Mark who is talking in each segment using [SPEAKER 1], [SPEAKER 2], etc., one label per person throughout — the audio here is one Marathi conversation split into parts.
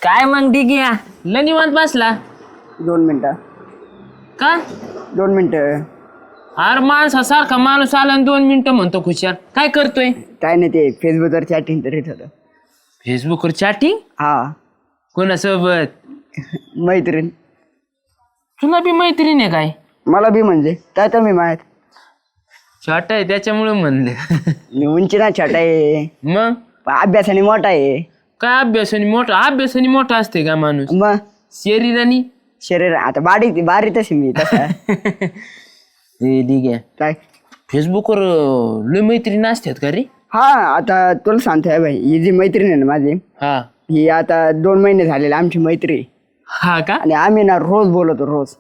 [SPEAKER 1] काय मग डिग्या लय निवांत बसला
[SPEAKER 2] 2 मिनिटं.
[SPEAKER 1] का
[SPEAKER 2] 2 मिनिटं.
[SPEAKER 1] अरे माणसासारखा माणूस आला आणि 2 मिनिटं म्हणतो खुशाल काय करतोय
[SPEAKER 2] काय नाही ते फेसबुकवर चॅटिंग करीत होतं.
[SPEAKER 1] फेसबुकवर चॅटिंग
[SPEAKER 2] हा
[SPEAKER 1] कोणासोबत
[SPEAKER 2] मैत्रीण.
[SPEAKER 1] तुला बी मैत्रीण आहे काय
[SPEAKER 2] मला बी म्हणजे काय तर मी माहीत
[SPEAKER 1] छोट आहे त्याच्यामुळे म्हणलं
[SPEAKER 2] मी उंची ना छोटा आहे
[SPEAKER 1] मग
[SPEAKER 2] पण अभ्यासाने मोठा आहे.
[SPEAKER 1] काय अभ्यासाने मोठा असते का माणूस
[SPEAKER 2] मग
[SPEAKER 1] शरीरानी
[SPEAKER 2] शरीर आता बारी तशी मी तसा
[SPEAKER 1] ठीक आहे
[SPEAKER 2] काय
[SPEAKER 1] फेसबुकवर लय मैत्रीण असतात का रे
[SPEAKER 2] हा आता तुला सांगतोय भाई ही जी मैत्रीण आहे ना माझी
[SPEAKER 1] हा
[SPEAKER 2] ही आता 2 महिने झालेली आमची मैत्री.
[SPEAKER 1] हा का
[SPEAKER 2] आणि आम्ही ना रोज बोलतो रोज.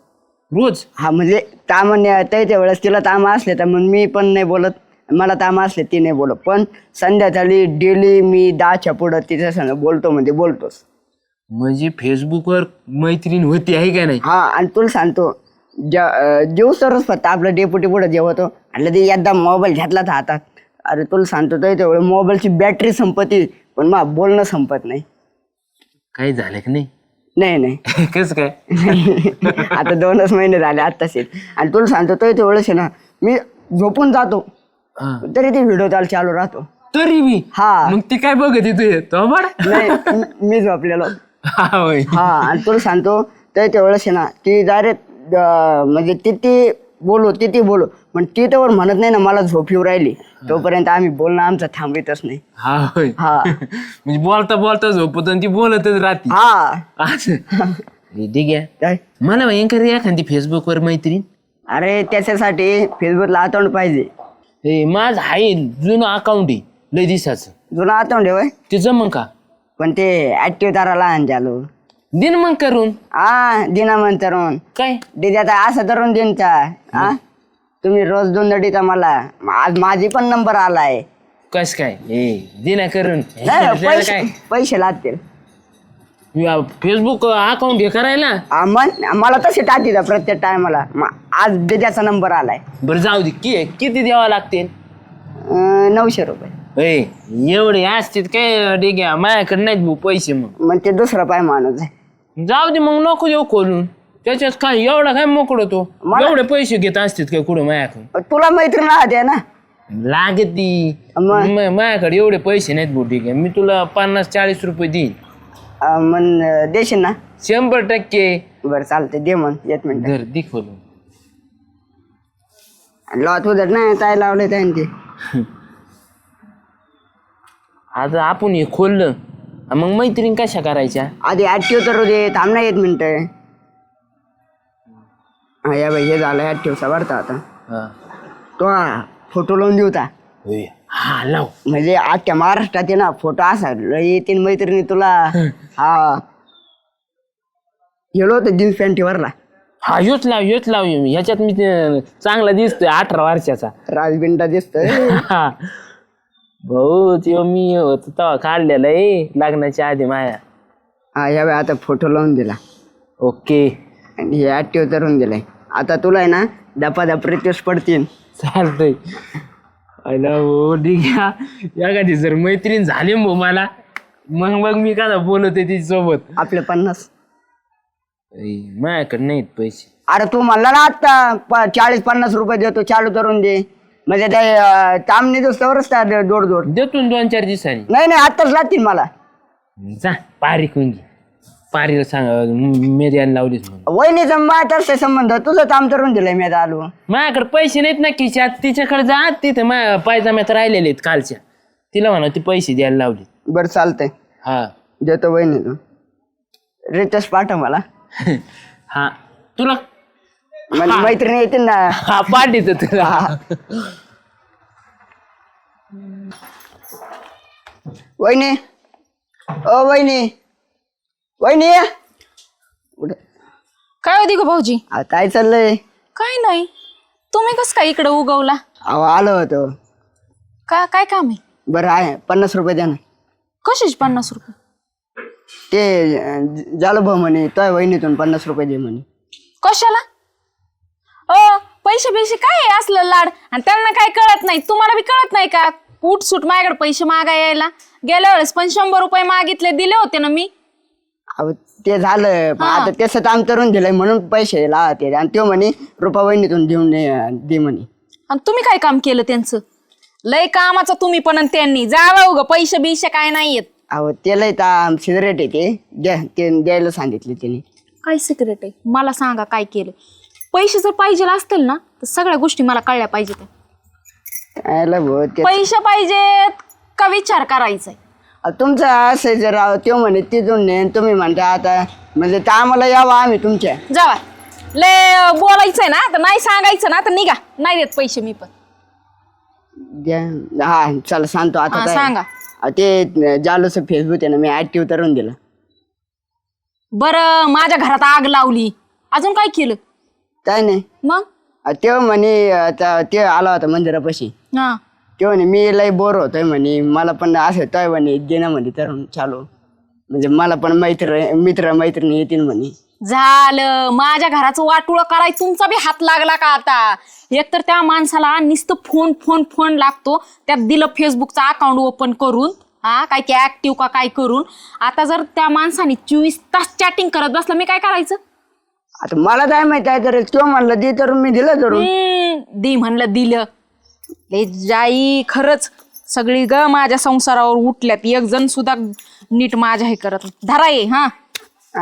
[SPEAKER 1] रोज
[SPEAKER 2] हा म्हणजे तामान्य त्याच्या वेळेस तिला ताम असले तर मग मी पण नाही बोलत मला ताम असले ती नाही बोलत पण संध्याकाळी डेली मी 10च्या पुढं तिच्या संग बोलतो म्हणजे बोलतोच.
[SPEAKER 1] म्हणजे फेसबुकवर मैत्रीण होती आहे का नाही
[SPEAKER 2] हा आणि तुला सांगतो जेव सरच फक्त आपलं डेपुटी पुढं जेवतो आणि ते एकदा मोबाईल घेतला तर हातात अरे तुला सांगतो त्याच्या वेळेस मोबाईलची बॅटरी संपती पण मग बोलणं संपत नाही.
[SPEAKER 1] काही झालं की नाही
[SPEAKER 2] नाही नाही
[SPEAKER 1] कस काय
[SPEAKER 2] आता 2च महिने झाले आत्ताच. आणि तुला सांगतो त्याच्या वेळेस आहे ना मी झोपून जातो
[SPEAKER 1] हा.
[SPEAKER 2] तरी ते व्हिडिओ चालू राहतो.
[SPEAKER 1] तरी मी
[SPEAKER 2] हा
[SPEAKER 1] मग ते काय बघत येतोय तो बड
[SPEAKER 2] नाही मी झोपलेलो.
[SPEAKER 1] हा होय
[SPEAKER 2] हा आणि तुला सांगतो त्याच्या वेळेस आहे ना ती डायरेक्ट म्हणजे तिथे बोलू पण ती तर म्हणत नाही ना मला झोप येऊ राहिली तोपर्यंत आम्ही बोलणं आमचं थांबतच नाही.
[SPEAKER 1] हा होय
[SPEAKER 2] हा
[SPEAKER 1] म्हणजे बोलता बोलता झोपत आणि ती बोलतच राहते
[SPEAKER 2] हा
[SPEAKER 1] असं ठीक आहे
[SPEAKER 2] काय
[SPEAKER 1] मला भयंकर एखादी फेसबुकवर मैत्रीण
[SPEAKER 2] अरे त्याच्यासाठी फेसबुकला अकाउंट पाहिजे.
[SPEAKER 1] माझं आहे जुनं अकाउंट आहे लय दिसाचं
[SPEAKER 2] जुना अकाउंट आहे
[SPEAKER 1] ते जमन का
[SPEAKER 2] पण ते ऍक्टिव्ह तारा लहान चालू
[SPEAKER 1] दिन मग करून
[SPEAKER 2] हा दिना म्हणतर
[SPEAKER 1] काय
[SPEAKER 2] आता असं धरून देनचा हा तुम्ही रोज 2 दडीचा मला आज माझी पण नंबर आलाय.
[SPEAKER 1] कस काय दिना करून
[SPEAKER 2] नाही,
[SPEAKER 1] त्याला काय
[SPEAKER 2] पैसे लागतील
[SPEAKER 1] फेसबुक अकाउंट हे करायला
[SPEAKER 2] मला तसे टाकी प्रत्येक टायमाला आज त्याचा नंबर आलाय.
[SPEAKER 1] बरं जाऊ दे किती द्यावा लागते
[SPEAKER 2] 900 रुपये.
[SPEAKER 1] एवढे असतील काय ठीक आहे माझ्याकडे नाहीत भाऊ पैसे मग
[SPEAKER 2] ते दुसरा पाय माणूस आहे.
[SPEAKER 1] जाऊ दे मग नको देऊ खोलून त्याच्यात काय एवढा काय मोकळतो एवढे पैसे घेत असतात काय कुठं माझ्याकडे
[SPEAKER 2] तुला मैत्रीण राहते ना
[SPEAKER 1] लागत ती माझ्याकडे एवढे पैसे नाहीत भाऊ ठीक आहे मी तुला 50-40 रुपये देईन
[SPEAKER 2] मग देशील ना
[SPEAKER 1] 100%.
[SPEAKER 2] बरं चालते दे मग 1 मिनिट
[SPEAKER 1] घर दे खोलून
[SPEAKER 2] लॉट उदर नाही काय लावले त्यांचे
[SPEAKER 1] आता आपण हे खोललं मग मैत्रीण कशा करायच्या
[SPEAKER 2] आधी ऍक्टिव्ह करू दे थांब ना 1 मिनिट. हा या बाई हे झालं ऍक्टिव्हचा भरता आता तो फोटो लावून देऊ का
[SPEAKER 1] हा लाव
[SPEAKER 2] म्हणजे आजच्या महाराष्ट्रात आहे ना फोटो असा येतील मैत्रिणी तुला. हा गेलो होतो जीन्स पॅन्ट वरला
[SPEAKER 1] हा योच लाव ह्याच्यात मी चांगला दिसतोय 18 वर्षाचा
[SPEAKER 2] राजबिंडा दिसतोय.
[SPEAKER 1] हा. भाऊ ते मी होतो तेव्हा काढलेला लग्नाच्या आधी माया.
[SPEAKER 2] हा या बाई आता फोटो लावून दिला
[SPEAKER 1] ओके
[SPEAKER 2] आणि हे ऍक्टिव्ह करून दिलाय. आता तुला आहे ना दपादप रिक्वेस्ट पडतील.
[SPEAKER 1] चालतंय अला हो ठीक आहे एखादी जर मैत्रीण झाली भाऊ मला मग मी का बोलतोय तिच्यासोबत
[SPEAKER 2] आपले 50.
[SPEAKER 1] माझ्याकडे नाहीत पैसे.
[SPEAKER 2] अरे तू म्हणला ना आता 40-50 रुपये देतो चालू करून दे म्हणजे ते तामणी दोस्तवरच जोड
[SPEAKER 1] देतो 2-4 दिवसांनी.
[SPEAKER 2] नाही आत्ताच लागतील मला.
[SPEAKER 1] जा पारी कुंगी पारीला सांगा मेद्याला लावलीच म्हणून
[SPEAKER 2] वहिनीचा माझ्या संबंध तुझं काम करून दिलंय मी आलो.
[SPEAKER 1] माझ्याकडे पैसे नाहीत ना खिशात तिच्याकडे जा तिथे माझ्या पायजाम्यात राहिलेले आहेत कालच्या तिला म्हणा ती पैसे द्यायला लावले.
[SPEAKER 2] बरं चालतंय
[SPEAKER 1] हा
[SPEAKER 2] देतो वहिनी तू रिचार्ज पाठव मला.
[SPEAKER 1] हा तुला
[SPEAKER 2] म्हणजे मैत्रिणी येतील ना.
[SPEAKER 1] हा पाठीत तुला
[SPEAKER 2] वहिनी ओ वहिनी
[SPEAKER 3] काय होती ग भाऊजी
[SPEAKER 2] काय चाललंय.
[SPEAKER 3] काय नाही तुम्ही कस काय इकडे उगवला
[SPEAKER 2] अहो आलो होतो.
[SPEAKER 3] काय काम आहे
[SPEAKER 2] बरं आहे 50 रुपये द्या ना.
[SPEAKER 3] कशाचे 50 रुपये
[SPEAKER 2] ते झालं भाऊ म्हणे तोय वहिनीतून 50 रुपये दे म्हणे.
[SPEAKER 3] कशाला पैसे काय आहे असलं लाड आणि त्यांना काय कळत नाही तुम्हाला बी कळत नाही का उठ सुट माझ्याकडे पैसे मागा यायला गेल्या वेळेस पण 100 रुपये मागितले दिले होते ना मी.
[SPEAKER 2] अहो ते झालं पण आता ते सत अंतरून दिलंय म्हणून पैसे लावते आणि तो म्हणे रुपा वहिनीतून देऊन दे म्हणे.
[SPEAKER 3] आणि तुम्ही काय काम केलं त्यांचं? लय कामाचं तुम्ही पण आणि त्यांनी जावा उग पैसे बिशे काय नाहीयेत.
[SPEAKER 2] अहो ते लय सिगरेट आहे ते ते द्यायला सांगितले त्याने.
[SPEAKER 3] काय सिक्रेट आहे मला सांगा, काय केलं? पैसे जर पाहिजे असतील ना तर सगळ्या गोष्टी मला कळल्या पाहिजेत. पैसे पाहिजेत का विचार करायचा?
[SPEAKER 2] तुमचं असं जर तो म्हणे तिथून नाही तुम्ही म्हणता आता म्हणजे तर आम्हाला यावं आम्ही तुमच्या.
[SPEAKER 3] जावा, लय बोलायचंय ना तर नाही सांगायचं ना तर निघा, नाही देत पैसे मी पण.
[SPEAKER 2] हा चला सांगतो आता
[SPEAKER 3] हा,
[SPEAKER 2] काय.
[SPEAKER 3] सांगा.
[SPEAKER 2] ते जालोचं फेसबुक आहे ना मी ऍक्टिव्ह करून दिलं.
[SPEAKER 3] बरं, माझ्या घरात आग लावली, अजून काय केलं?
[SPEAKER 2] काय नाही
[SPEAKER 3] मग
[SPEAKER 2] ते म्हणे ते आला होता मंदिरापाशी.
[SPEAKER 3] हा,
[SPEAKER 2] ते म्हणे मी लय बोर होतोय म्हणे मला पण असं होतोय म्हणे देणं म्हणे तर चालू म्हणजे मला पण मित्र मैत्रिणी येतील म्हणे.
[SPEAKER 3] झालं, माझ्या घराचं वाटुळ कराय तुमचा बी हात लागला का आता? एकतर त्या माणसाला नुसतं फोन फोन फोन लागतो, त्यात दिलं फेसबुकचा अकाउंट ओपन करून, हा काय ते ऍक्टिव्ह का काय करून. आता जर त्या माणसाने 24 तास चॅटिंग करत बसलं मी काय करायचं?
[SPEAKER 2] आता मला काय माहित आहे तर तो म्हणलं दे तर मी दिलं धरून.
[SPEAKER 3] दी म्हणलं दिलं. ले जाई, खरंच सगळी ग माझ्या संसारावर उठल्यात, एक जण सुद्धा नीट माझ्या हे करत धरा ये. हा,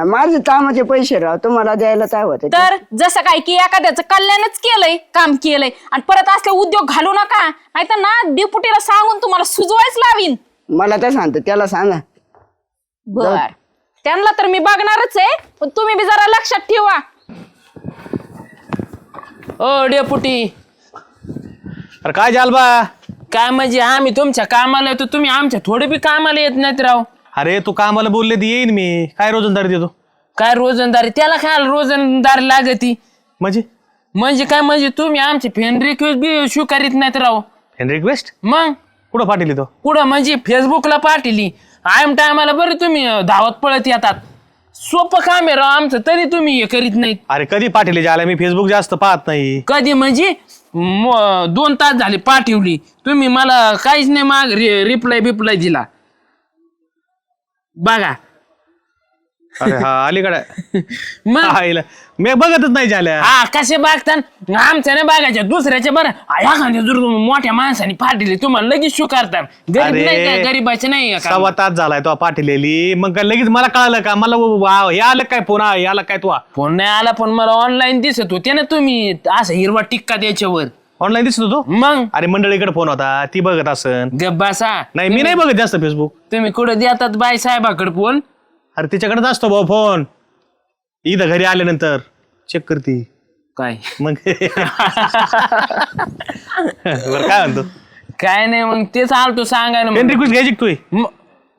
[SPEAKER 2] माझे कामाचे पैसे राव तुम्हाला द्यायला काय होत.
[SPEAKER 3] तर जसं काय की एखाद्याचं कल्याणच केलंय, काम केलंय आणि परत असले उद्योग घालू नका, नाहीतर ना डिप्युटीला सांगून तुम्हाला सुजवायच लावीन.
[SPEAKER 2] मला तर सांगतो त्याला सांगा.
[SPEAKER 3] बर, त्यांना तर मी बघणारच आहे, पण तुम्ही बी जरा लक्षात ठेवा.
[SPEAKER 1] ओ डेपुटी,
[SPEAKER 4] अरे काय जालबा?
[SPEAKER 1] काय म्हणजे आम्ही तुमच्या कामाला येतो, तुम्ही आमच्या थोडे बी कामाला येत नाहीत राव.
[SPEAKER 4] अरे तू कामाला बोलले ती येईन मी, काय रोजंदारी देतो?
[SPEAKER 1] काय रोजंदारी? त्याला काय रोजंदारी लागती? म्हणजे काय म्हणजे तुम्ही आमचे फ्रेंड रिक्वेस्ट बी स्वीकारित नाहीत राव.
[SPEAKER 4] फ्रेंड रिक्वेस्ट
[SPEAKER 1] मग
[SPEAKER 4] कुठं पाठवली तो?
[SPEAKER 1] कुठं म्हणजे फेसबुकला पाठवली. आयम टायमाला बरं तुम्ही धावत पळत येतात. सोपं काम आहे राव आमचं, तरी तुम्ही हे करीत नाहीत.
[SPEAKER 4] अरे कधी पाठवली जायला? मी फेसबुक जास्त पाहत नाही.
[SPEAKER 1] कधी म्हणजे 2 तास झाले पाठवली, तुम्ही मला काहीच नाही माग रिप्लाय बिप्लाय दिला. बघा
[SPEAKER 4] अरे हा अलीकडे
[SPEAKER 1] मग
[SPEAKER 4] मी बघतच नाही झाल्या.
[SPEAKER 1] हा कसे बघतात आमच्या नाही बघायच्या दुसऱ्याच्या. बरं एखाद्या जर मोठ्या माणसाने फाटली तुम्हाला लगेच स्वीकारतात. गरीब नाही का? गरीबाचे नाही का?
[SPEAKER 4] 1.25 तास झालाय तो पाठवलेली, मग काय लगेच मला कळलं का? मला हे आलं काय फोन आला काय? तू
[SPEAKER 1] फोन नाही आला पण मला ऑनलाईन दिसत होते ना तुम्ही, असं हिरवा टिक्का त्याच्यावर
[SPEAKER 4] ऑनलाईन दिसत होतो.
[SPEAKER 1] मग
[SPEAKER 4] अरे मंडळीकडे फोन होता, ती बघत असन.
[SPEAKER 1] गब्बासा
[SPEAKER 4] नाही मी नाही बघत जास्त फेसबुक.
[SPEAKER 1] तुम्ही कुठं देतात बाई साहेबाकडे फोन?
[SPEAKER 4] अरे तिच्याकडेच असतो भाऊ फोन, इथं घरी आल्यानंतर चेक करते
[SPEAKER 1] काय
[SPEAKER 4] मग. बरं काय म्हणतो?
[SPEAKER 1] काय नाही मग तेच आलतो सांगायला.
[SPEAKER 4] फ्रेंड रिक्वेस्ट घ्यायची का तू?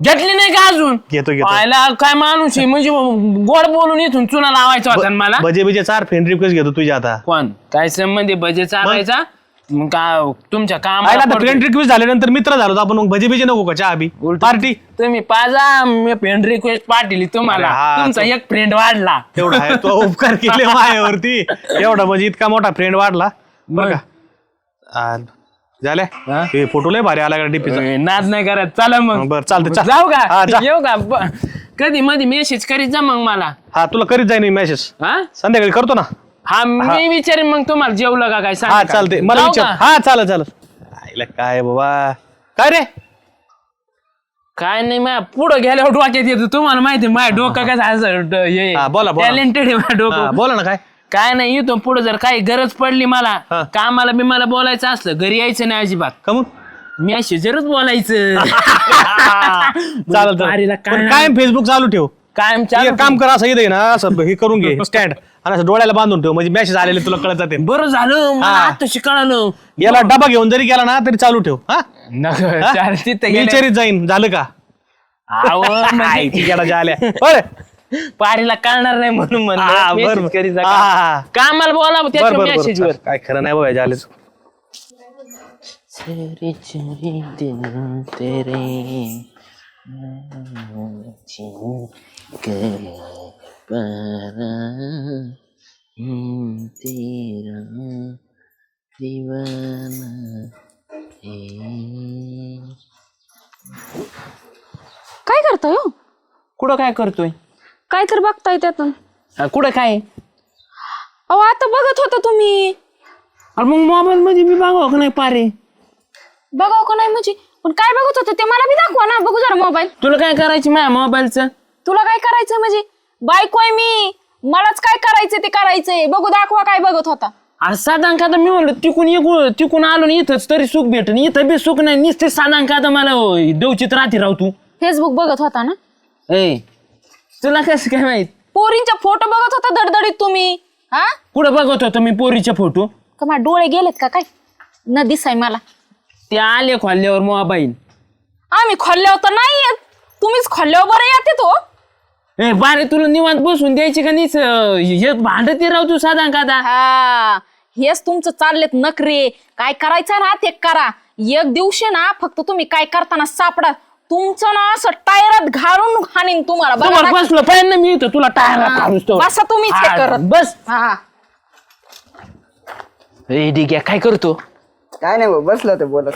[SPEAKER 1] घेतली नाही का अजून?
[SPEAKER 4] घेतो
[SPEAKER 1] पाहायला काय माणूस आहे म्हणजे गोड बोलून इथून चुना लावायचा होता ना मला.
[SPEAKER 4] बजे बिजे 4 फ्रेंड रिक्वेस्ट घेतो तुझ्या आता.
[SPEAKER 1] कोण काय संबंध आहे भजे चालायचा? मग काय तुमच्या
[SPEAKER 4] फ्रेंड
[SPEAKER 1] कामाला
[SPEAKER 4] रिक्वेस्ट झाल्यानंतर मित्र झालो आपण, मग भजे बिजे नको का? चहा बी पार्टी
[SPEAKER 1] तुम्ही पाजा, मी फ्रेंड रिक्वेस्ट पाठवली तुम्हाला,
[SPEAKER 4] अरे हा,
[SPEAKER 1] तुमचा एक फ्रेंड वाढला.
[SPEAKER 4] तेवढा आहे तो उपकार केले माझ्यावरती. एवढा म्हणजे इतका मोठा फ्रेंड वाढला बरं का? झाल्या हे फोटो लय भारी आला का डीपीचा?
[SPEAKER 1] नाद नाही करत. चला मग
[SPEAKER 4] बरं चालतं.
[SPEAKER 1] जाऊ
[SPEAKER 4] हा,
[SPEAKER 1] का?
[SPEAKER 4] जा.
[SPEAKER 1] येऊ का? कधी मध्ये मेसेज करीत जा मग मला.
[SPEAKER 4] हा तुला करीत जाईन मी मेसेज,
[SPEAKER 1] हा
[SPEAKER 4] संध्याकाळी करतो ना.
[SPEAKER 1] हा मी विचारेन मग तुम्हाला जेवलं का काय सांगा
[SPEAKER 4] हा
[SPEAKER 1] का?
[SPEAKER 4] चालते, मला
[SPEAKER 1] जाऊ
[SPEAKER 4] विचार.
[SPEAKER 1] का?
[SPEAKER 4] हा चालेल. आईला काय बाबा, काय रे?
[SPEAKER 1] काय नाही माझ्या पुढं गेल्यावर डोक्यात येतो. तुम्हाला माहिती आहे माझ्या डोकं कसं असं
[SPEAKER 4] हा, बोला.
[SPEAKER 1] टॅलेंटेड आहे माझं
[SPEAKER 4] हा,
[SPEAKER 1] डोकं.
[SPEAKER 4] बोला ना. काय
[SPEAKER 1] नाही इथून पुढे जर काही गरज पडली मला
[SPEAKER 4] हा.
[SPEAKER 1] कामाला बी मला बोलायचं असलं घरी यायचं नाही अजिबात.
[SPEAKER 4] का मग?
[SPEAKER 1] मी अशी जरूर बोलायचं.
[SPEAKER 4] चालेल. काय फेसबुक चालू ठेव.
[SPEAKER 1] कायम
[SPEAKER 4] एक काम कर, असं इथे ना असं हे करून घे स्टँड, आणि असं डोळ्याला बांधून ठेव, म्हणजे मेसेज आलेले तुला कळत जाते.
[SPEAKER 1] बरं झालं मला
[SPEAKER 4] हा.
[SPEAKER 1] आता कळालं.
[SPEAKER 4] याला डबा घेऊन जरी गेला ना तरी चालू ठेव. हा
[SPEAKER 1] तिथं गेलं.
[SPEAKER 4] विचारित जाईन. झालं का?
[SPEAKER 1] अहो, म्हणजे
[SPEAKER 4] तिच्याकडे आल्या बरं.
[SPEAKER 1] पारीला कळणार नाही म्हणून
[SPEAKER 4] हा,
[SPEAKER 1] म्हणलं
[SPEAKER 4] बरं.
[SPEAKER 1] message करीत जा.
[SPEAKER 4] हा.
[SPEAKER 1] कामाला बोला त्याच्या
[SPEAKER 4] बरं.
[SPEAKER 1] मेसेजवर.
[SPEAKER 4] काय खरं नाही बाबा झाले.
[SPEAKER 1] चोरी चोरी दिल तेरे तेरा दीवाना
[SPEAKER 3] काय करतोय हो?
[SPEAKER 1] कुठं काय करतोय?
[SPEAKER 3] काय तर बघताय त्यातून?
[SPEAKER 1] कुठं काय?
[SPEAKER 3] अहो आता बघत होता तुम्ही.
[SPEAKER 1] अरे मग मोबाईल मध्ये मी बघावं का नाही पारे?
[SPEAKER 3] बघाव का नाही म्हणजे? पण काय बघत होतं ते मला बी दाखवा ना, बघू जरा मोबाईल.
[SPEAKER 1] तुला काय करायची माझ्या मोबाईलचं?
[SPEAKER 3] तुला काय करायचं म्हणजे? बायको आहे मी, मलाच काय करायचं ते करायचंय. बघू दाखवा काय बघत होता.
[SPEAKER 1] अरे साधारण का मी म्हणलं तिकून आलो ना इथंच तरी सुख भेटन, इथं बी सुख नाही. नुसते साधारण का मला देवचित राहते राव तू.
[SPEAKER 3] फेसबुक बघत होता ना?
[SPEAKER 1] ए तुला कसं काय माहित?
[SPEAKER 3] पोरींच्या फोटो बघत होता दडदडीत तुम्ही. हा
[SPEAKER 1] कुठं बघत होतो मी पोरीचे फोटो?
[SPEAKER 3] का माझे डोळे गेलेत का काय? न दिसाय मला.
[SPEAKER 1] ते आले खोलल्यावर मोबाईल.
[SPEAKER 3] आम्ही खोलल्यावर तर नाही येत, तुम्हीच खोलल्यावर बरं येते तो.
[SPEAKER 1] ए बारे तुला निवांत बसून द्यायची का नीच हे भांडत राव तू साधारण का?
[SPEAKER 3] हा हेच तुमचं चाललेत नखरे. काय करायचं ना ते करा. एक दिवशी ना फक्त तुम्ही काय करताना सापडा, तुमचं ना असं टायरात घालून हाणीन तुम्हाला. बघा ना.
[SPEAKER 1] बसलो पाहिजे ना मी इथं तुला टायर
[SPEAKER 3] बसा तुम्हीच हे करत.
[SPEAKER 1] बस.
[SPEAKER 3] हा
[SPEAKER 1] ए ठीक आहे काय करतो?
[SPEAKER 2] काय नाही भाऊ, बसलो होतो बोलत.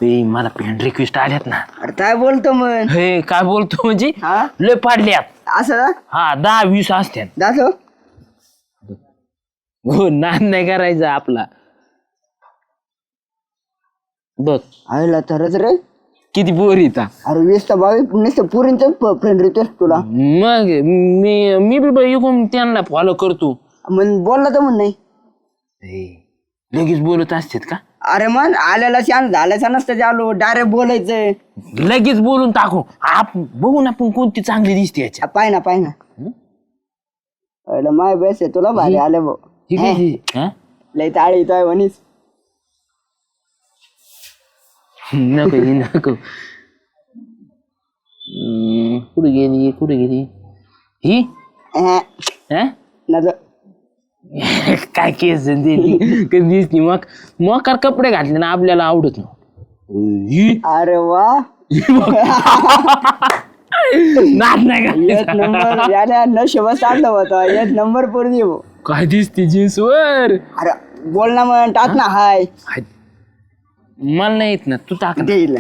[SPEAKER 1] ए मला फ्रेंड रिक्वेस्ट आल्यात ना.
[SPEAKER 2] अरे काय बोलतो मग?
[SPEAKER 1] हे काय बोलतो म्हणजे
[SPEAKER 2] हा
[SPEAKER 1] लय पाडल्यात.
[SPEAKER 2] असं
[SPEAKER 1] हा 10-20 असत्यात.
[SPEAKER 2] दाखव.
[SPEAKER 1] हो नाद नाही करायचा आपला. बघ
[SPEAKER 2] आईला तरच रे.
[SPEAKER 1] किती पोरी इथं.
[SPEAKER 2] अरे 20 तर 22 नुसतं पुरींच फ्रेंड रिक्वेस्ट तुला.
[SPEAKER 1] मग मी बी इकडून त्यांना फॉलो करतो.
[SPEAKER 2] मग बोलला तर म्हण नाही.
[SPEAKER 1] लगेच बोलत असतात का?
[SPEAKER 2] अरे मन आल्याला छान झाल्याचा नसतं चालू, डायरेक्ट बोलायचंय.
[SPEAKER 1] लगेच बोलून टाकू. बघू ना आपण कोणती चांगली दिसते याच्या.
[SPEAKER 2] पाय ना पाय ना. माय बेस आहे तुला भारी आले भाऊ. लय ताळी येतोय म्हणीस.
[SPEAKER 1] नको नको. कुठे गेली ही? काय केस दिली कधी दिसली. मग मोकार कपडे घातले ना आपल्याला आवडत नाही.
[SPEAKER 2] अरे वा.
[SPEAKER 1] नाद नाही
[SPEAKER 2] एक नंबर याने नशिबा साधलं होतं. एक नंबर पोरगी हो.
[SPEAKER 1] काय दिसते जीन्स वर.
[SPEAKER 2] अरे बोल ना मग, टाक ना. हाय
[SPEAKER 1] मला नाही येत ना, तू टाक.
[SPEAKER 2] देईल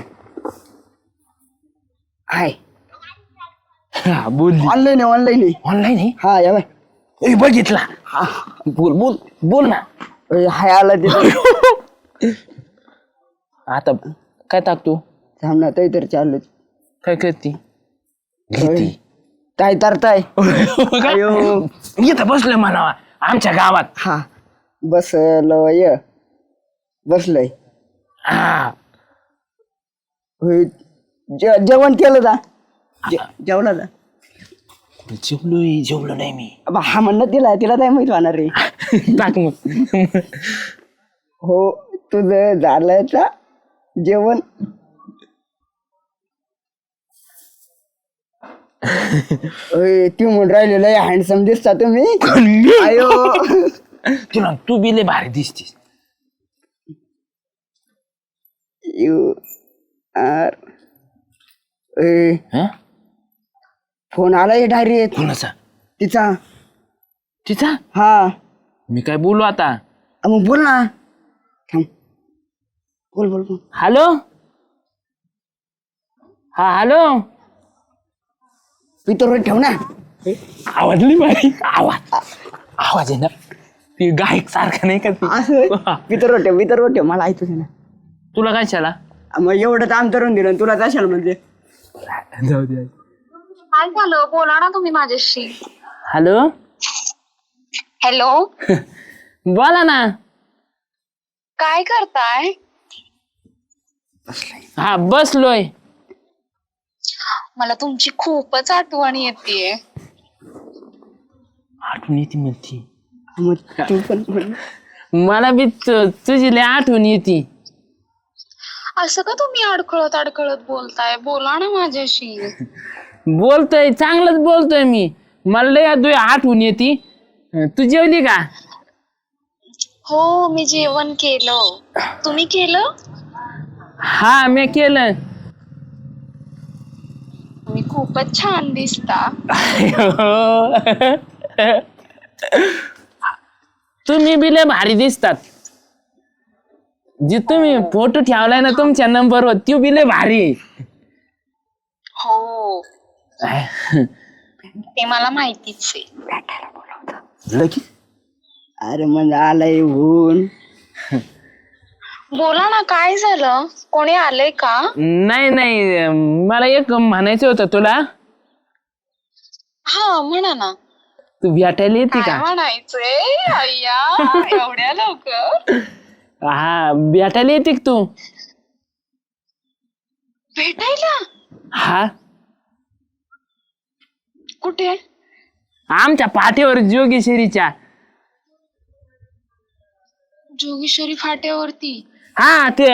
[SPEAKER 2] हाय.
[SPEAKER 1] बोल.
[SPEAKER 2] ऑनलाईन
[SPEAKER 1] ऑनलाईन आहे.
[SPEAKER 2] हा या बाय.
[SPEAKER 1] बघितला. बोल बोल बोल ना.
[SPEAKER 2] हाय आला तिथे.
[SPEAKER 1] आता काय टाकतो?
[SPEAKER 2] थांब ना, तर चालू.
[SPEAKER 1] काय करते?
[SPEAKER 2] काय तरताय?
[SPEAKER 1] इथं बसलोय म्हणावा आमच्या गावात.
[SPEAKER 2] हा बसलो य बसलोय.
[SPEAKER 1] हा
[SPEAKER 2] जेवण केलं का? जेवला का?
[SPEAKER 1] जेवलो नाही मी.
[SPEAKER 2] हा म्हणणं तिला काय माहित होणार रे.
[SPEAKER 1] टाक मग.
[SPEAKER 2] हो तुझं झालं का जेवण? ती म्हणून राहिलेलं आहे हँडसम दिसता तुम्ही. आयो
[SPEAKER 1] तुला तू बी लय भारी दिसतीस.
[SPEAKER 2] You are. फोन आलाय डायरेक्ट.
[SPEAKER 1] कोणाचा?
[SPEAKER 2] तिचा.
[SPEAKER 1] हा मी काय बोलू आता?
[SPEAKER 2] मग बोल ना. थांब बोल.
[SPEAKER 1] हॅलो. हा हॅलो.
[SPEAKER 2] पितोर ठेव ना.
[SPEAKER 1] आवाज लई भारी. आवाज आहे ना ती गायक सारखा नाही का ती?
[SPEAKER 2] असं पितोर ठेव मला ऐकूच ना.
[SPEAKER 1] तुला काय झाला?
[SPEAKER 2] मग एवढं काम करून दिलं तुला कशाला म्हणजे?
[SPEAKER 1] जाऊ दे.
[SPEAKER 5] काय झालं? बोला ना तुम्ही माझ्याशी.
[SPEAKER 1] हॅलो.
[SPEAKER 5] हॅलो.
[SPEAKER 1] बोला ना.
[SPEAKER 5] काय करताय?
[SPEAKER 1] हा बसलोय.
[SPEAKER 5] मला तुमची खूपच आठवण येतेय.
[SPEAKER 1] आठवण येते म्हणती.
[SPEAKER 2] मग तू पण म्हण.
[SPEAKER 1] मला बी तुझी लय आठवण येते.
[SPEAKER 5] असं का तुम्ही अडखळत बोलताय? बोला ना माझ्याशी.
[SPEAKER 1] बोलतोय चांगलंच बोलतोय मी. मला लय तुझी आठवण येते. तू जेवली का?
[SPEAKER 5] हो मी जेवण केलं. तुम्ही केलं?
[SPEAKER 1] हा मी केलं.
[SPEAKER 5] तुम्ही खूपच छान दिसता.
[SPEAKER 1] तुम्ही बी लय भारी दिसतात. जे तुम्ही फोटो ठेवलाय ना तुमच्या नंबरवर त्यो बी लय भारी.
[SPEAKER 5] हो ते मला माहितीच आहे.
[SPEAKER 2] भेटायला बोलवतं लगेच. अरे मग आलंय होऊन.
[SPEAKER 5] बोला ना, काय झालं? कोणी आलंय का?
[SPEAKER 1] नाही नाही, मला एक म्हणायचं होतं तुला.
[SPEAKER 5] हा म्हणा ना.
[SPEAKER 1] तू भेटायला येते
[SPEAKER 5] काय
[SPEAKER 1] का?
[SPEAKER 5] म्हणायचंय अय्या एवढ्या लवकर?
[SPEAKER 1] हा, भेटायला येते का तू?
[SPEAKER 5] भेटायला?
[SPEAKER 1] हा,
[SPEAKER 5] कुठे?
[SPEAKER 1] आमच्या पाठीवर जोगेश्वरीच्या.
[SPEAKER 5] जोगेश्वरी फाट्यावरती?
[SPEAKER 1] हा, ते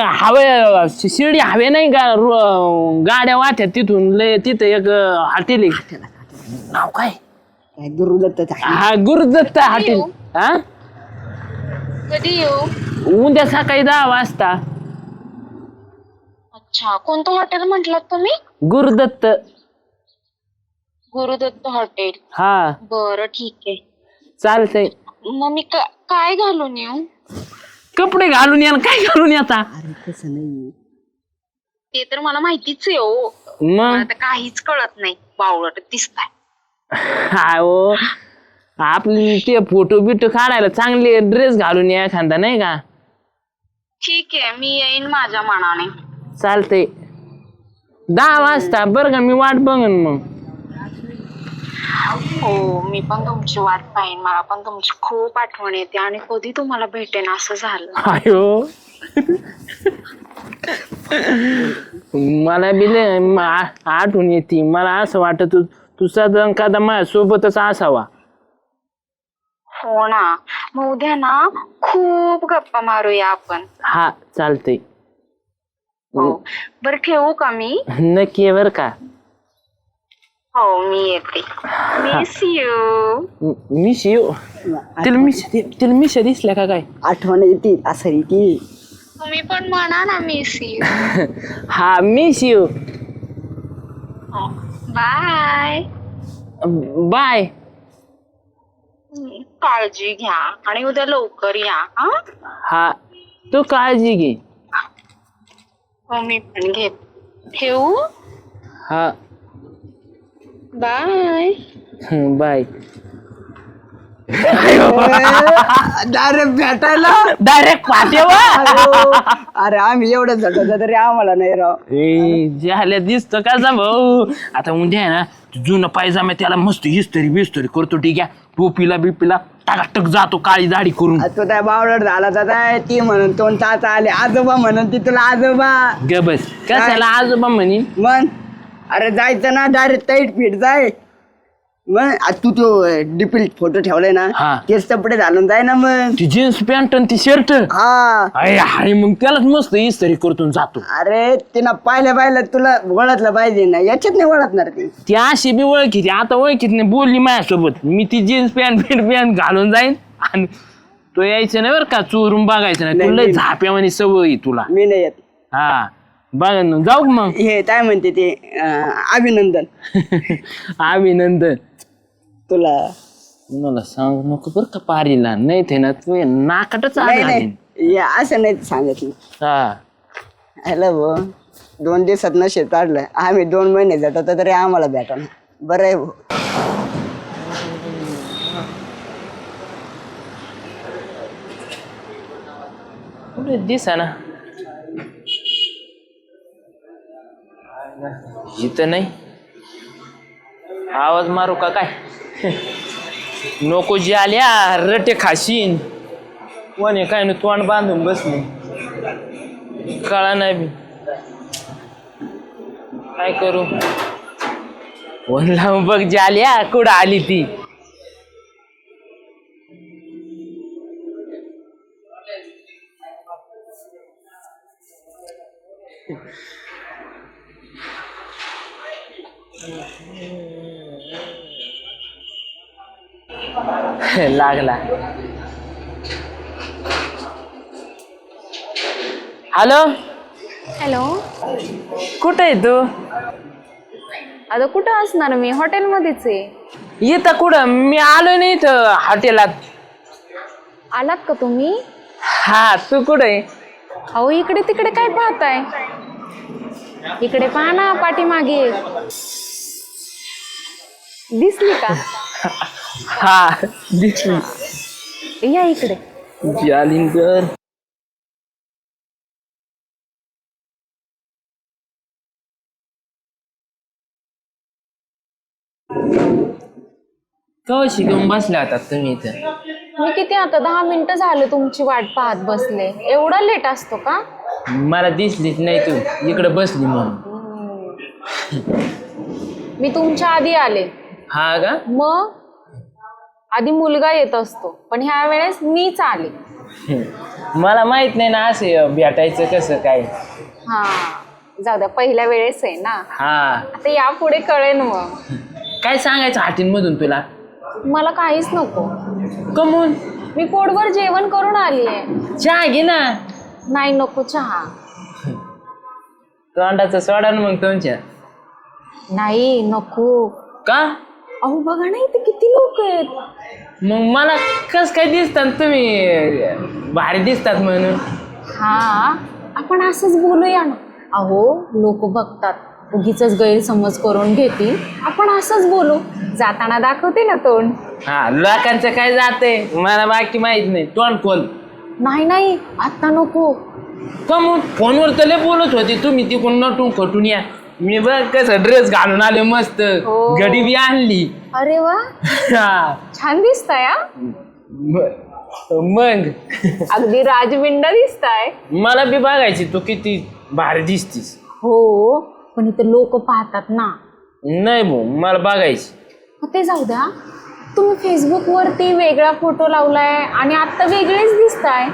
[SPEAKER 1] शिर्डी हवे नाही का, गाड्या वाट्यात तिथून लय तिथं एक हॉटेल आहे. नाव काय?
[SPEAKER 2] काय गुरुदत्त
[SPEAKER 1] हा, गुरुदत्त हॉटेल. हा,
[SPEAKER 5] कधी येऊ?
[SPEAKER 1] उद्या सकाळी 10 वाजता.
[SPEAKER 5] अच्छा, कोणतं हॉटेल म्हटलं तुम्ही?
[SPEAKER 1] गुरुदत्त.
[SPEAKER 5] गुरुदत्त हॉटेल.
[SPEAKER 1] हा,
[SPEAKER 5] बरं ठीक आहे.
[SPEAKER 1] चालतंय.
[SPEAKER 5] मग मी काय घालून येऊ?
[SPEAKER 1] कपडे घालून या. काय घालून येता?
[SPEAKER 2] अरे तसं नाही.
[SPEAKER 5] ते तर मला माहितीच आहे हो.
[SPEAKER 1] मग
[SPEAKER 5] मला तर काहीच कळत नाही. बावळट दिसताय.
[SPEAKER 1] हो, आपली ते फोटो बिटो काढायला चांगले ड्रेस घालून या एखादा, नाही का?
[SPEAKER 5] ठीक आहे, मी येईन माझ्या मनाने.
[SPEAKER 1] चालतंय. 10 वाजता बरं का, मी वाट बघन मग.
[SPEAKER 5] हो, मी पण तुमची वाट पाहिन. मला पण तुमची खूप आठवण येते आणि कधी तुम्हाला भेटेन असं झालं.
[SPEAKER 1] आयो, मला बी लय आठवण येते. मला असं वाटत तू साधारण एखादा माझ्या सोबतच असावा.
[SPEAKER 5] हो ना, मग उद्या ना खूप गप्पा मारूया आपण.
[SPEAKER 1] हा, चालतंय.
[SPEAKER 5] हो, बरं ठेवू का मी?
[SPEAKER 1] नक्की आहे बरं का.
[SPEAKER 5] हो, मी येते. Miss you.
[SPEAKER 1] Miss you. तिला मिशा दिसल्या का काय?
[SPEAKER 2] आठवण येते असं येते.
[SPEAKER 5] तुम्ही पण म्हणा ना मिस यू.
[SPEAKER 1] हा, मिस यू.
[SPEAKER 5] बाय.
[SPEAKER 1] बाय.
[SPEAKER 5] काळजी घ्या आणि उद्या लवकर या.
[SPEAKER 1] हा, तू काळजी घे.
[SPEAKER 5] हो, मी पण घेत. ठेवू?
[SPEAKER 1] हा,
[SPEAKER 5] बाय.
[SPEAKER 1] बाय.
[SPEAKER 2] डायरेक्ट भेटायला.
[SPEAKER 1] डायरेक्ट पाठेवा.
[SPEAKER 2] अरे आम्ही एवढं झटत तरी आम्हाला नाही राव.
[SPEAKER 1] झाल्या दिसतो का भाऊ. आता उद्या आहे ना, जुनं पायजामा त्याला मस्त हिस्तरी बिस्तरी करतो. ठीक आहे, टोपीला बिपीला टाकाटक जातो, काळी दाढी करून.
[SPEAKER 2] तो त्या बावळट झाला तर ती म्हणून तोंड चाचा आले, आजोबा म्हणून ती तुला आजोबा.
[SPEAKER 1] ग बस, कशाला आजोबा म्हणी.
[SPEAKER 2] मग अरे जायचं ना डायरेक्ट टाईट फिट जाय. मग तू तो डीपी फोटो ठेवलाय ना,
[SPEAKER 1] हा.
[SPEAKER 2] तेच कपडे घालून जाय ना मग.
[SPEAKER 1] ती जीन्स पॅन्ट आणि ती शर्ट.
[SPEAKER 2] हा,
[SPEAKER 1] हाय, मग त्यालाच मस्त इस्त्री करतून जातो.
[SPEAKER 2] अरे तिनं पाहिलं तुला ओळखलं पाहिजे ना, याच्यात नाही ओळखणार ती
[SPEAKER 1] अशी बी ओळखीची, आता ओळखीत नाही. बोलली माझ्यासोबत, मी ती जीन्स पॅन्ट घालून जाईन आणि तो यायचं नाही बरं का, चोरून बघायचं नाही. तुला लय झाप्यावानी सवय तुला.
[SPEAKER 2] मी नाही येत.
[SPEAKER 1] हा, बघ ना, जाऊ का मग.
[SPEAKER 2] हे काय म्हणते ते अभिनंदन.
[SPEAKER 1] अभिनंदन.
[SPEAKER 2] तुला
[SPEAKER 1] मला सांगू नको बरं का पारीला, नाही ते ना तू नाकाटच
[SPEAKER 2] नाही
[SPEAKER 1] आला.
[SPEAKER 2] नाही असं नाही सांगत मी.
[SPEAKER 1] हा,
[SPEAKER 2] हॅलो भाऊ, 2 दिवसात नशेत काढलं. आम्ही 2 महिने जातो तरी आम्हाला भेटा ना. बरं आहे भाऊ.
[SPEAKER 1] कुठे दिसा ना. इथं नाही. आवाज मारू का काय? नको जी आल्या रटे खाशीन. कोणी काय ना तोंड बांधून बसले, कळा नाही बी काय करू. फोन लावून बघ जी आल्या कुठं आली ती. लागला. हॅलो.
[SPEAKER 3] हॅलो,
[SPEAKER 1] कुठं आहे तू?
[SPEAKER 3] आता कुठं असणार मी? हॉटेलमध्येच आहे.
[SPEAKER 1] इथं कुठं? मी आलोय नाही इथं हॉटेलात.
[SPEAKER 3] आलात का तुम्ही?
[SPEAKER 1] हा, तू कुठं आहे?
[SPEAKER 3] अहो, इकडे तिकडे काय पाहताय? इकडे पहा ना, पाठीमागे. दिसली का?
[SPEAKER 1] हा दिसली.
[SPEAKER 3] या इकडे.
[SPEAKER 1] जालिंदर कशी घेऊन बसल्या आता तुम्ही इथं?
[SPEAKER 3] मी किती आता 10 मिनिटं झालं तुमची वाट पाहत बसले. एवढा लेट असतो का?
[SPEAKER 1] मला दिसलीच नाही तू इकडे बसली म्हणून.
[SPEAKER 3] मी तुमच्या आधी आले.
[SPEAKER 1] हा का?
[SPEAKER 3] मग आधी मुलगा येत असतो, पण ह्या वेळेस मीच आले.
[SPEAKER 1] मला माहित नाही ना असे भेटायचं कसं काय.
[SPEAKER 3] हा जाऊ द्या, पहिल्या वेळेस आहे ना.
[SPEAKER 1] हा
[SPEAKER 3] आता यापुढे कळेन. मग
[SPEAKER 1] काय सांगायचं हाटींमधून तुला?
[SPEAKER 3] मला काहीच नको.
[SPEAKER 1] कमून
[SPEAKER 3] मी पोटभर जेवण करून आली आहे.
[SPEAKER 1] चहा घे ना.
[SPEAKER 3] नाही नको चहा.
[SPEAKER 1] तोंडाचं सोडा ना मग तुमच्या.
[SPEAKER 3] नाही नको.
[SPEAKER 1] का?
[SPEAKER 3] अहो बघा ना इथे किती लोक आहेत.
[SPEAKER 1] मग मला कस काय दिसतात तुम्ही भारी दिसतात म्हणून.
[SPEAKER 3] हा आपण असंच बोलूया ना. अहो लोक बघतात, उगीच गैरसमज करून घेतील. आपण असंच बोलू. जाताना दाखवते ना तोंड.
[SPEAKER 1] हा लोकांचं काय जाते मला बाकी माहित नाही. तोंड खोल.
[SPEAKER 3] नाही नाही आता नको.
[SPEAKER 1] कमून फोनवर तर लय बोलत होते तुम्ही तिकडून नटून खटून या. मी बघ कसं ड्रेस घालून आले मस्त.
[SPEAKER 3] हो.
[SPEAKER 1] गडी बी आणली.
[SPEAKER 3] अरे वा
[SPEAKER 1] हा.
[SPEAKER 3] छान दिसताय.
[SPEAKER 1] मग
[SPEAKER 3] अगदी राजबिंड दिसताय.
[SPEAKER 1] मला बी बघायची तू किती भारी दिसतीस.
[SPEAKER 3] हो पण इथे लोक पाहतात ना.
[SPEAKER 1] नाही भाऊ मला बघायची.
[SPEAKER 3] मग ते जाऊ द्या. तुम्ही फेसबुक वरती वेगळा फोटो लावलाय आणि आता वेगळेच दिसताय.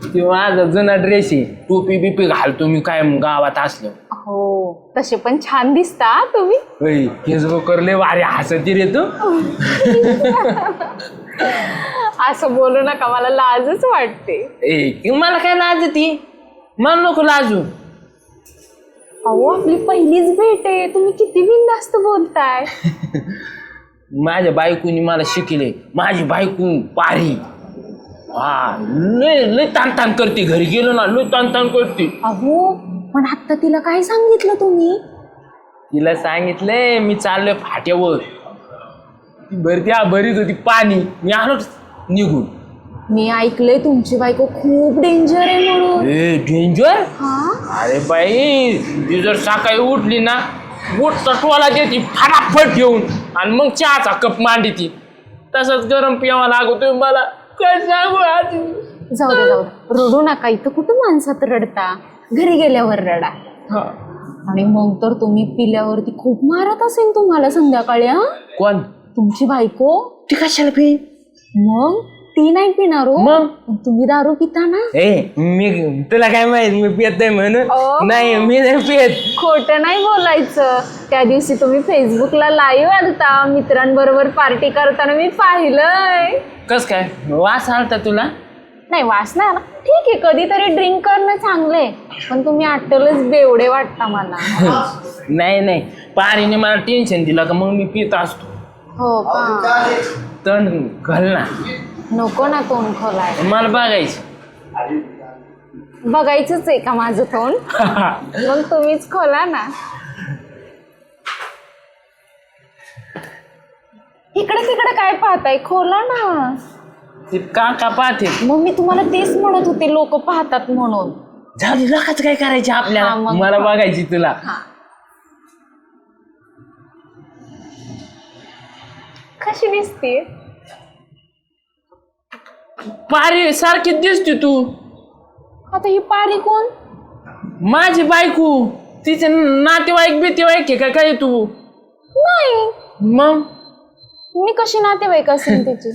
[SPEAKER 1] ते माझा जुना ड्रेस आहे. टोपी बिपी घालतो मी काय गावात असलो.
[SPEAKER 3] हो तसे पण छान दिसता तुम्ही.
[SPEAKER 1] फेसबुकवर लय भारी हसती रे तू.
[SPEAKER 3] असं बोलू नका, मला लाजच वाटते.
[SPEAKER 1] मला काय लाज ती. मला नको लाजू.
[SPEAKER 3] अहो आपली पहिलीच भेट आहे, तुम्ही किती बिनधास्त बोलताय.
[SPEAKER 1] माझ्या बायकोनी मला शिकले. माझी बायको पारी. हा लय लय ताण करते. घरी गेलो ना लय ताण करते.
[SPEAKER 3] अहो पण आता तिला काय सांगितलं तुम्ही?
[SPEAKER 1] तिला सांगितलंय मी चाललोय फाट्यावर. ती भरीत होती पाणी. मी आलो निघून.
[SPEAKER 3] मी ऐकलंय तुमची बायको खूप डेंजर आहे म्हणून.
[SPEAKER 1] डेंजर?
[SPEAKER 3] हा
[SPEAKER 1] अरे बाई ती जर सकाळी उठली ना मोठा टोला देते फटाफट घेऊन आणि मग चहाचा कप मांडती. तसंच गरम पिवा लागतोय मला. काय सांगू आधी.
[SPEAKER 3] जाऊ दे रडू नका. इथं कुठं माणसात रडता, घरी गेल्यावर रडा. आणि मग तर तुम्ही पिल्यावरती खूप मारत असेल तुम्हाला संध्याकाळी. हा
[SPEAKER 1] कोण?
[SPEAKER 3] तुमची बायको.
[SPEAKER 1] ती कशाला पी?
[SPEAKER 3] मग ती नाही पिणार हो.
[SPEAKER 1] मग
[SPEAKER 3] तुम्ही दारू पिता ना.
[SPEAKER 1] मी तुला काय माहित मी पित नाही म्हणून. नाही मी नाही पित.
[SPEAKER 3] खोटं नाही बोलायचं. त्या दिवशी तुम्ही फेसबुकला लाईव्ह आलता मित्रांबरोबर पार्टी करताना, मी पाहिलंय.
[SPEAKER 1] कस काय वास आलता तुला?
[SPEAKER 3] नाही वास नाही आला. ठीक आहे कधीतरी ड्रिंक करणं चांगलंय, पण तुम्ही आटलच बेवडे वाटता मला.
[SPEAKER 1] नाही पाणीने मला टेन्शन दिलं का मग मी पित असतो.
[SPEAKER 3] हो का?
[SPEAKER 1] तण घाल ना.
[SPEAKER 3] नको ना तोंड खोलाय.
[SPEAKER 1] मला बघायचं.
[SPEAKER 3] बघायचंच आहे का माझं तोंड? मग तुम्हीच खोला ना. इकडे तिकडे काय पाहताय, खोला ना.
[SPEAKER 1] ते का पाहते.
[SPEAKER 3] मग मी तुम्हाला तेच म्हणत होते लोक पाहतात म्हणून.
[SPEAKER 1] झाली लोकांचं काय करायचे आपल्याला.
[SPEAKER 3] हा, मग
[SPEAKER 1] मला बघायची तुला.
[SPEAKER 3] कशी दिसते?
[SPEAKER 1] पारी सारखी दिसते तू.
[SPEAKER 3] आता ही पारी कोण?
[SPEAKER 1] माझी बायको. तिचे नातेवाईक बितेवाईक आहे का काय तू?
[SPEAKER 3] नाही.
[SPEAKER 1] मग
[SPEAKER 3] मी कशी नातेवाईक असेल तिची?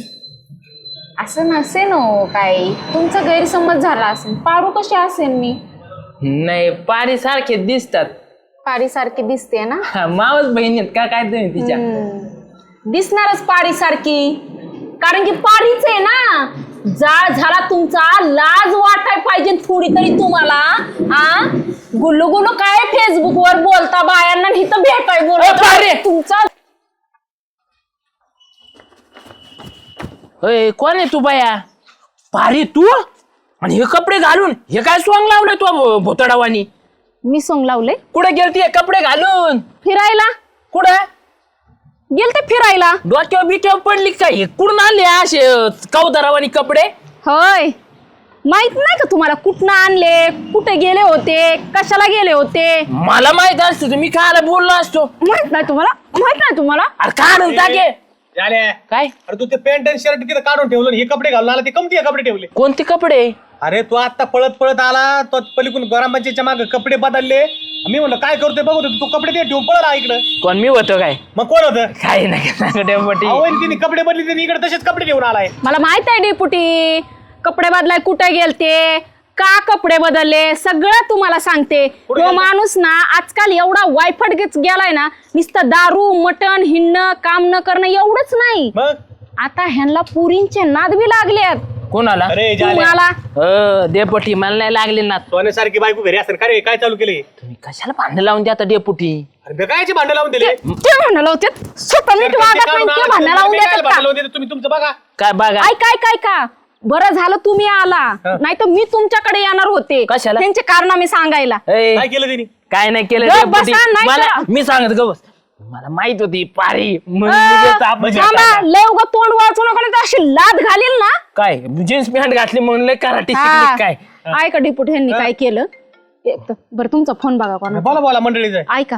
[SPEAKER 3] असं नसेल हो काही. तुमचा गैरसमज झाला असेल. पारू कशी असेल मी?
[SPEAKER 1] नाही पारी सारखे दिसतात.
[SPEAKER 3] पारी सारखी दिसते ना.
[SPEAKER 1] मावस बहिणीत का काय तुम्ही तिच्या?
[SPEAKER 3] दिसणारच पारी सारखी, कारण की पारीच आहे ना. जाळ झाला तुमचा. लाज वाटाय पाहिजे थोडी तरी तुम्हाला. हा गुल्लू गुल्लू काय फेसबुक वर बोलता बायांना, इथं भेटाय बोलता तुमचा.
[SPEAKER 1] कोण आहे तू बाया? पारी तू? आणि हे कपडे घालून हे काय सोंग लावलंय तू भोतडावानी?
[SPEAKER 3] मी सोंग लावले?
[SPEAKER 1] कुठे गेलती हे कपडे घालून?
[SPEAKER 3] फिरायला.
[SPEAKER 1] कुठे?
[SPEAKER 3] गेलते फिरायला.
[SPEAKER 1] डोक्यावर बिक्यावर पडली काय कुठून आणले असे कवदारावानी कपडे?
[SPEAKER 3] होय, माहित नाही का तुम्हाला कुठनं आणले, कुठे गेले होते, कशाला गेले होते?
[SPEAKER 1] मला माहित असतं मी खायला बोललो असतो.
[SPEAKER 3] माहित नाही तुम्हाला?
[SPEAKER 1] अरे काढून टाके.
[SPEAKER 4] झाल्या
[SPEAKER 1] काय
[SPEAKER 4] अरे तू ते पॅन्ट आणि शर्ट तिथे काढून ठेवलं आणि हे कपडे घालून आला, ते कमती कपडे ठेवले.
[SPEAKER 1] कोणते कपडे?
[SPEAKER 4] अरे तू आता पळत पळत आला, तो पलीकडून ग्रामपंचायतच्या मागे कपडे बदलले. मी म्हणलं काय करतोय बघतो, तू कपडे ते ठेवून पळला इकडं.
[SPEAKER 1] कोण मी होतो काय?
[SPEAKER 4] मग कोण होतं?
[SPEAKER 1] काही नाही डेपुटी.
[SPEAKER 4] तिने कपडे बदलले, तिने इकडे तसेच कपडे ठेवून आलाय.
[SPEAKER 3] मला माहित आहे डेपुटी, कपडे बदलाय कुठे गेलते, का कपडे बदलले, सगळं तुम्हाला सांगते. तो माणूस ना आजकाल एवढा वायफट गेलाय ना, नुसतं दारू मटण हिंडणं काम न करणं एवढंच नाही,
[SPEAKER 4] मग
[SPEAKER 3] आता ह्यांना पुरींचे नाद बी लागलेत.
[SPEAKER 1] कोणाला?
[SPEAKER 4] अरे झाल्या
[SPEAKER 3] तुम्हाला
[SPEAKER 1] डेपुटी मला नाही लागले ना.
[SPEAKER 4] सोन्यासारखी बायको घरी असेल का रे? काय चालू केले?
[SPEAKER 1] तुम्ही कशाला भांडण लावून द्या डेपुटी?
[SPEAKER 4] अरे कायचे भांडे लावून दिले?
[SPEAKER 3] ते भांडण लावतात, स्वतः नीट वागत नाही, ते भांडण लावून देतात का?
[SPEAKER 4] तुम्ही तुमचं बघा.
[SPEAKER 1] काय बघा?
[SPEAKER 3] काय का बरं झालं तुम्ही आला, नाही तर मी तुमच्याकडे येणार होते.
[SPEAKER 1] कशाला?
[SPEAKER 3] त्यांचे कारनामे सांगायला.
[SPEAKER 4] काय केलं त्यांनी?
[SPEAKER 1] काय नाही केलं
[SPEAKER 3] गप
[SPEAKER 1] डेपुटी.
[SPEAKER 3] बसा, नाही
[SPEAKER 1] मला
[SPEAKER 3] करा.
[SPEAKER 1] मी सांगत ग बस. मला माहित होती पारी म्हणून मी घेतो आपण
[SPEAKER 3] थांबा,
[SPEAKER 1] भेटायला.
[SPEAKER 3] लय उगा तोंड वाचू नका, नाही तर अशी लाद घालील ना.
[SPEAKER 1] काय जीन्स पॅन्ट घातली म्हणून लय कराटे
[SPEAKER 3] हा.
[SPEAKER 1] शिकली काय?
[SPEAKER 3] ऐका डिपुट, ह्यांनी काय केलं बरं, तुमचा फोन बघा कोणा.
[SPEAKER 4] बोला मंडळीचं.
[SPEAKER 3] ऐका,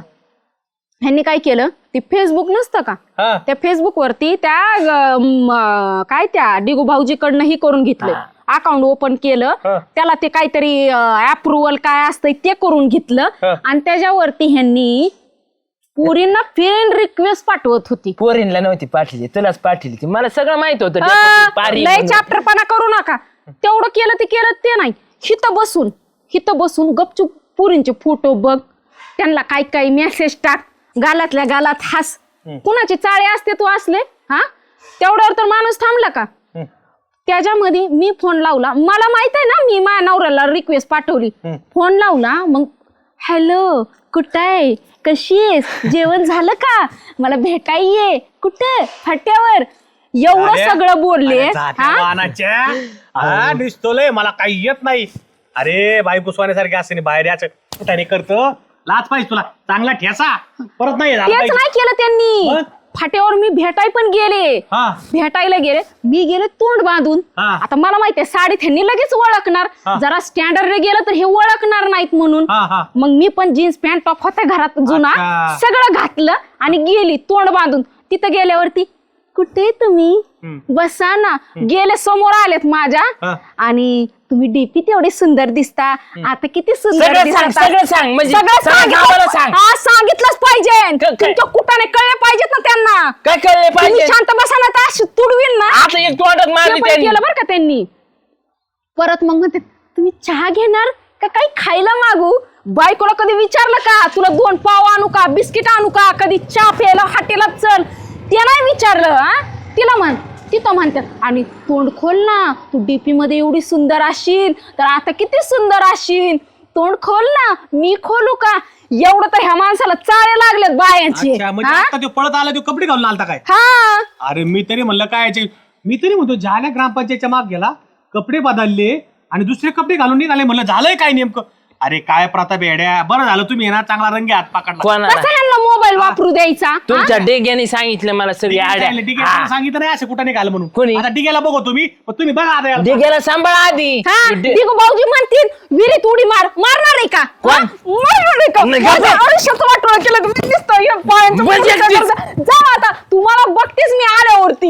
[SPEAKER 3] ह्यांनी काय केलं, ते फेसबुक नसतं का,
[SPEAKER 4] हा.
[SPEAKER 3] त्या फेसबुक वरती त्या काय त्या डिगू भाऊजीकडनं ही करून घेतलं, अकाउंट ओपन केलं, त्याला ते काहीतरी अप्रुव्हल काय असतं ते करून घेतलं, आणि त्याच्यावरती ह्यांनी पुरींना फ्रेंड रिक्वेस्ट पाठवत होती.
[SPEAKER 1] पोरींला नव्हती पाठवली, तुलाच पाठवली ती. मला सगळं माहित होतं डेपुटी, पारी
[SPEAKER 3] लय
[SPEAKER 1] म्हणून.
[SPEAKER 3] चॅप्टरपणा करू नका. तेवढं केलं ते नाही, हिथं बसून गपचूप पुरींचे फोटो बघ, त्यांना काय मेसेज टाक, गालातल्या गालात हास. कुणाची चाळे असते तू असले, हा तेवढ्यावर तर माणूस थांबला का? त्याच्यामध्ये मी फोन लावला, मला माहित आहे ना, मी माझ्या नवऱ्याला रिक्वेस्ट पाठवली, फोन लावला, मग हॅलो कुठं आहे, कशी आहेस, जेवण झालं का, मला भेटाय ये, कुठं, फाट्यावर, एवढं सगळं बोलले.
[SPEAKER 4] दिसतोय मला काही येत नाही. अरे बायको सोन्यासारखी असते बाहेर याच कुठाने करतो, लाच पाहिजे तुला चांगला ठेसा, परत नाही झाला
[SPEAKER 3] तेच
[SPEAKER 4] पाहिजे.
[SPEAKER 3] नाही केलं त्यांनी.
[SPEAKER 4] मग?
[SPEAKER 3] फाट्यावर मी भेटायला गेले, मी गेले तोंड बांधून.
[SPEAKER 4] हा.
[SPEAKER 3] आता मला माहितीये साडीत ह्यांनी लगेच ओळखणार, जरा स्टँडर्ड गेलं तर हे ओळखणार नाहीत म्हणून. मग मी पण जीन्स पॅन्ट टॉप होता घरात जुना,
[SPEAKER 4] अच्छा.
[SPEAKER 3] सगळं घातलं आणि गेली तोंड बांधून. तिथं गेल्यावरती कुठे तुम्ही, बसा ना. गेले, समोर आलेत माझ्या, आणि तुम्ही डीपी तेवढे सुंदर दिसता, आता किती सुंदर
[SPEAKER 1] सगळं
[SPEAKER 3] दिसता.
[SPEAKER 1] सांग म्हणजे
[SPEAKER 3] सगळं
[SPEAKER 1] गावाला सांग.
[SPEAKER 3] हा, सांगितलंच पाहिजे.
[SPEAKER 1] काय?
[SPEAKER 3] तुमच्या कुठाने कळले पाहिजेत ना त्यांना.
[SPEAKER 1] काय कळले
[SPEAKER 3] तुम्ही
[SPEAKER 1] पाहिजे?
[SPEAKER 3] शांत बसा ना, तर अशी तुडवीन ना.
[SPEAKER 1] आता एक तोंडात
[SPEAKER 3] ते
[SPEAKER 1] मारली
[SPEAKER 3] पण
[SPEAKER 1] त्यांनी.
[SPEAKER 3] केलं बरं का त्यांनी. परत मग म्हणते, तुम्ही चहा घेणार का काही खायला मागू? बायकोला कधी विचारलं का, तुला 2 पाव आणू का, बिस्किट आणू का, कधी चहा प्यायला हॉटेलात चल, ते नाही विचारलं. हा, तिला तिथं म्हणतात, आणि तोंड खोल ना, तू डीपी मध्ये एवढी सुंदर असशील तर आता किती सुंदर असशील, तोंड खोल ना, मी खोलू का? एवढं तर ह्या माणसाला चाळे लागलेत बायांचे.
[SPEAKER 4] अच्छा, म्हणजे आता तो पळत आला, तो कपडे घालून आलता काय?
[SPEAKER 3] हा,
[SPEAKER 4] अरे मी तरी म्हणलं काय मी तरी म्हणतो झाल्या ग्रामपंचायतच्या माग गेला, कपडे बदलले आणि दुसरे कपडे घालून निघाले, म्हणलं झालंय काय नेमकं? अरे काय प्रताप येड्या, बरं झालं तुम्ही ना चांगला रंगे हात पकडला.
[SPEAKER 1] कोणाला?
[SPEAKER 3] कसा ह्यांना मोबाईल वापरू द्यायचा?
[SPEAKER 1] तुमच्या डेग्याने सांगितलं मला सगळी आड्या.
[SPEAKER 4] डिग्याला सांगितलं नाही असं कुठं निघालं म्हणून.
[SPEAKER 1] कोणी?
[SPEAKER 4] आता डिग्याला बघू तुम्ही बघा आता याला.
[SPEAKER 1] डेग्याला सांभाळा आधी.
[SPEAKER 3] हा, दिगू भाऊजी म्हणतील विहिरीत उडी मारणार आहे का?
[SPEAKER 1] कोण?
[SPEAKER 3] हा? मारणार आहे का?
[SPEAKER 1] नाही,
[SPEAKER 3] माझ्या
[SPEAKER 1] गप्प.
[SPEAKER 3] आयुष्याचं वाटोळं केलं तुम्ही, नुसतं या पायांचं
[SPEAKER 1] म्हणजे
[SPEAKER 3] पुढचं करता. जा आता, तुम्हाला बघतेच मी आल्यावरती.